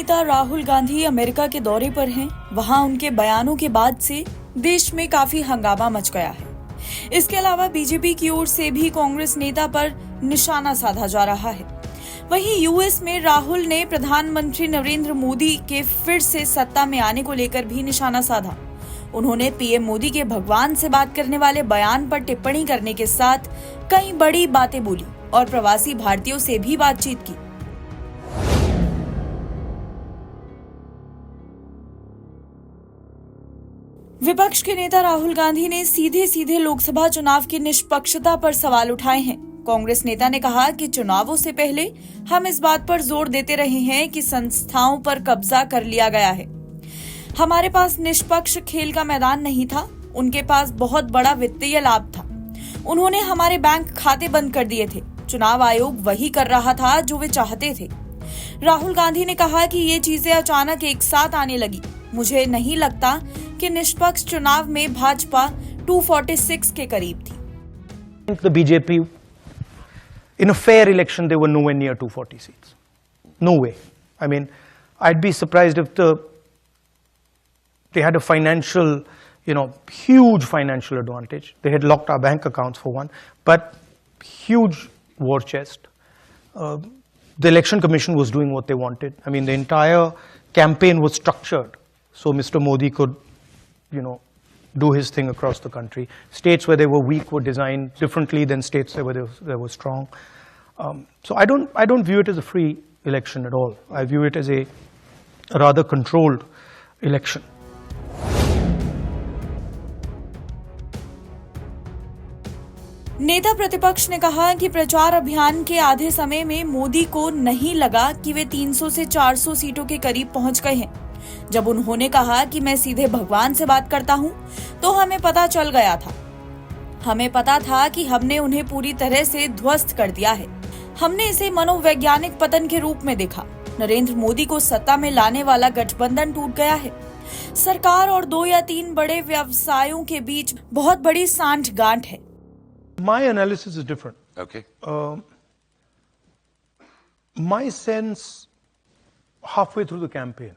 नेता राहुल गांधी अमेरिका के दौरे पर हैं। वहां उनके बयानों के बाद से देश में काफी हंगामा मच गया है। इसके अलावा बीजेपी की ओर से भी कांग्रेस नेता पर निशाना साधा जा रहा है। वहीं यूएस में राहुल ने प्रधानमंत्री नरेंद्र मोदी के फिर से सत्ता में आने को लेकर भी निशाना साधा। उन्होंने पीएम मोदी के भगवान से बात करने वाले बयान पर टिप्पणी करने के साथ कई बड़ी बातें बोली और प्रवासी भारतीयों से भी बातचीत की। विपक्ष के नेता राहुल गांधी ने सीधे सीधे लोकसभा चुनाव की निष्पक्षता पर सवाल उठाए हैं। कांग्रेस नेता ने कहा कि चुनावों से पहले हम इस बात पर जोर देते रहे हैं कि संस्थाओं पर कब्जा कर लिया गया है। हमारे पास निष्पक्ष खेल का मैदान नहीं था, उनके पास बहुत बड़ा वित्तीय लाभ था। उन्होंने हमारे बैंक खाते बंद कर दिए थे। चुनाव आयोग वही कर रहा था जो वे चाहते थे। राहुल गांधी ने कहा कि ये चीजें अचानक एक साथ आने लगी। मुझे नहीं लगता कि निष्पक्ष चुनाव में भाजपा 246 के करीब थी। The BJP, in a fair election, they were nowhere near 240 seats. No way. I mean, I'd be surprised if they had a financial, huge financial advantage. They had locked our bank accounts for one, but huge war chest. The election commission was doing what they wanted. I mean, the entire campaign was structured so Mr. Modi could do his thing across the country. States where they were weak were designed differently than states where they were strong. So I don't view it as a free election at all. I view it as a rather controlled election. नेता प्रतिपक्ष ने कहा कि प्रचार अभियान के आधे समय में मोदी को नहीं लगा कि वे 300 से 400 सीटों के करीब पहुंच गए हैं। जब उन्होंने कहा कि मैं सीधे भगवान से बात करता हूं, तो हमें पता चल गया था। हमें पता था कि हमने उन्हें पूरी तरह से ध्वस्त कर दिया है। हमने इसे मनोवैज्ञानिक पतन के रूप में देखा। नरेंद्र मोदी को सत्ता में लाने वाला गठबंधन टूट गया है। सरकार और 2 या 3 बड़े व्यवसायों के बीच बहुत बड़ी सांठ-गांठ है। My analysis is different. Okay. My sense halfway through the campaign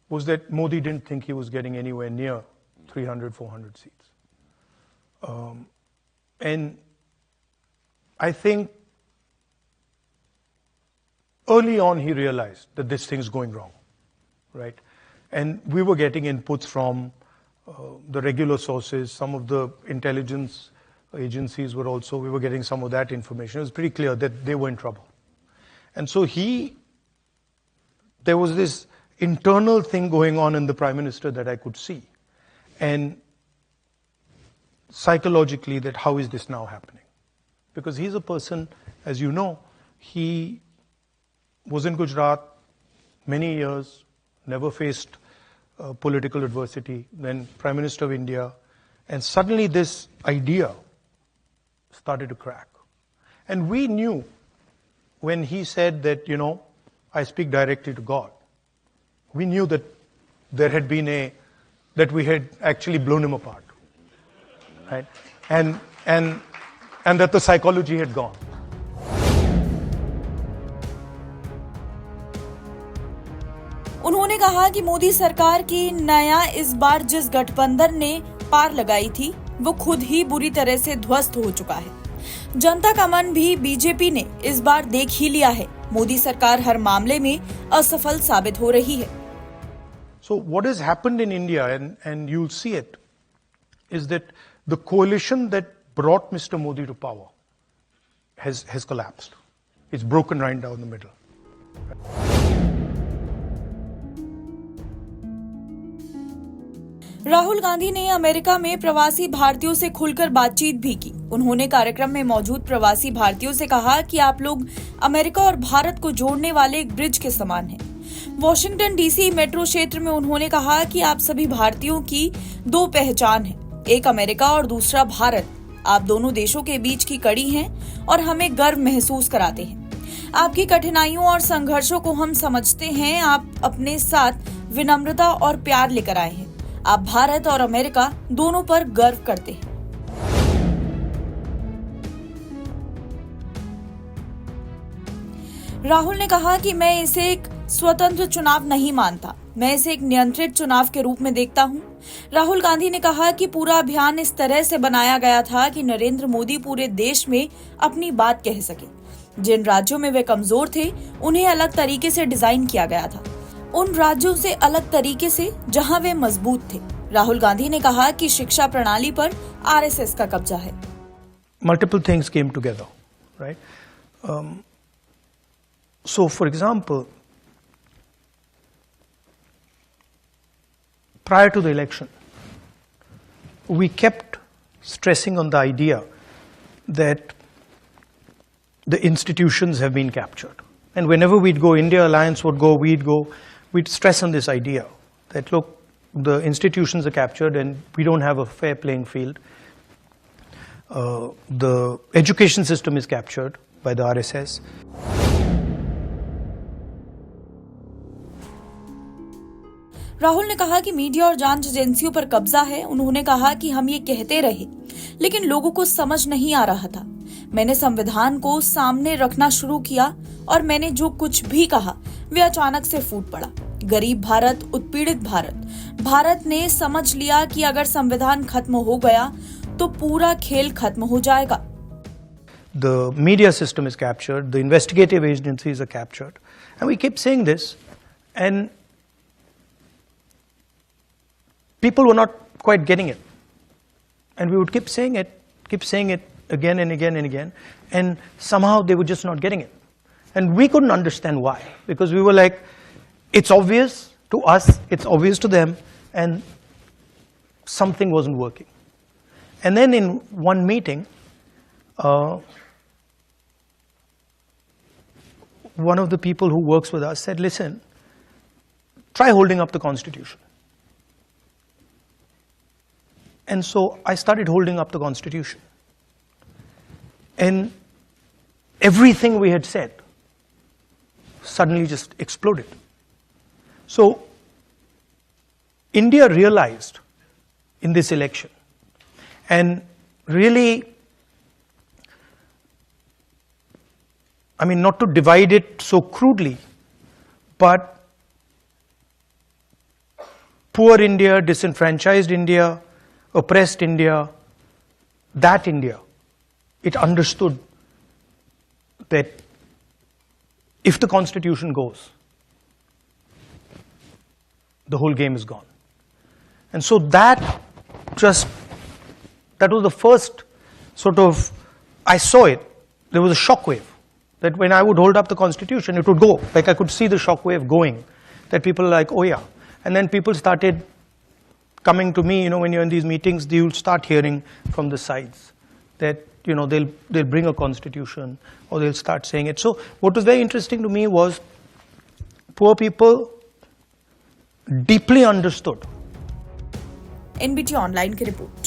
was that Modi didn't think he was getting anywhere near 300, 400 seats. And I think early on he realized that this thing's going wrong, right? And we were getting inputs from the regular sources, some of the intelligence agencies we were getting some of that information. It was pretty clear that they were in trouble. And so there was this internal thing going on in the Prime Minister that I could see. And psychologically, that how is this now happening? Because he's a person, as you know, he was in Gujarat many years, never faced political adversity, then Prime Minister of India, and suddenly this idea started to crack. And we knew when he said that, I speak directly to God, we knew that there had been that we had actually blown him apart, right? And that the psychology had gone. उन्होंने कहा कि मोदी सरकार की नया इस बार जिस गठबंधन ने पार लगाई थी, वो खुद ही बुरी तरह से ध्वस्त हो चुका है। जनता का मन भी बीजेपी ने इस बार देख ही लिया है। मोदी सरकार हर मामले में असफल साबित हो रही है। So what has happened in India, and you'll see it, is that the coalition that brought Mr. Modi to power has collapsed. It's broken right down the middle. Rahul Gandhi ने अमेरिका में प्रवासी भारतीयों से खुलकर बातचीत भी की। उन्होंने कार्यक्रम में मौजूद प्रवासी भारतीयों से कहा कि आप लोग अमेरिका और भारत को जोड़ने वाले एक ब्रिज के समान हैं। वॉशिंगटन डीसी मेट्रो क्षेत्र में उन्होंने कहा कि आप सभी भारतीयों की 2 पहचान है, एक अमेरिका और दूसरा भारत। आप दोनों देशों के बीच की कड़ी हैं और हमें गर्व महसूस कराते हैं। आपकी कठिनाइयों और संघर्षों को हम समझते हैं। आप अपने साथ विनम्रता और प्यार लेकर आए हैं। आप भारत और अमेरिका दोनों पर गर्व करते हैं। राहुल ने कहा कि मैं इसे एक स्वतंत्र चुनाव नहीं मानता, मैं इसे एक नियंत्रित चुनाव के रूप में देखता हूं। राहुल गांधी ने कहा कि पूरा अभियान इस तरह से बनाया गया था कि नरेंद्र मोदी पूरे देश में अपनी बात कह सके। जिन राज्यों में वे कमजोर थे, उन्हें अलग तरीके से डिजाइन किया गया था, उन राज्यों से अलग तरीके से जहां वे मजबूत थे। राहुल गांधी ने कहा कि शिक्षा प्रणाली पर आरएसएस का कब्जा है। Multiple things came together, right? So, for example, prior to the election, we kept stressing on the idea that the institutions have been captured. And whenever we'd go, India Alliance would go, we'd stress on this idea that, look, the institutions are captured and we don't have a fair playing field. The education system is captured by the RSS. Rahul ने कहा कि media और जांच एजेंसियों पर कब्जा है। उन्होंने कहा कि हम ये कहते रहे, लेकिन लोगों को समझ नहीं आ रहा था। मैंने संविधान को सामने रखना शुरू किया और मैंने जो कुछ भी कहा वे अचानक से फूट पड़ा। गरीब भारत, उत्पीड़ित भारत। भारत ने समझ लिया कि अगर संविधान खत्म हो गया तो पूरा खेल खत्म हो जाएगा। The media system is captured, the investigative agencies are captured. And we keep saying this, and people were not quite getting it. And we would keep saying it again and again and again, and somehow they were just not getting it. And we couldn't understand why, because we were like, it's obvious to us, it's obvious to them, and something wasn't working. And then in one meeting, one of the people who works with us said, listen, try holding up the Constitution. And so I started holding up the Constitution. And everything we had said suddenly just exploded. So India realized in this election, and really, I mean, not to divide it so crudely, but poor India, disenfranchised India, oppressed India, that India, it understood that if the Constitution goes, the whole game is gone. And so that was the first sort of, I saw it, there was a shockwave, that when I would hold up the Constitution, it would go, like I could see the shockwave going, that people are like, oh yeah. And then people started coming to me, when you're in these meetings, you'll start hearing from the sides that, they'll bring a Constitution, or they'll start saying it. So what was very interesting to me was poor people deeply understood. NBT online की report.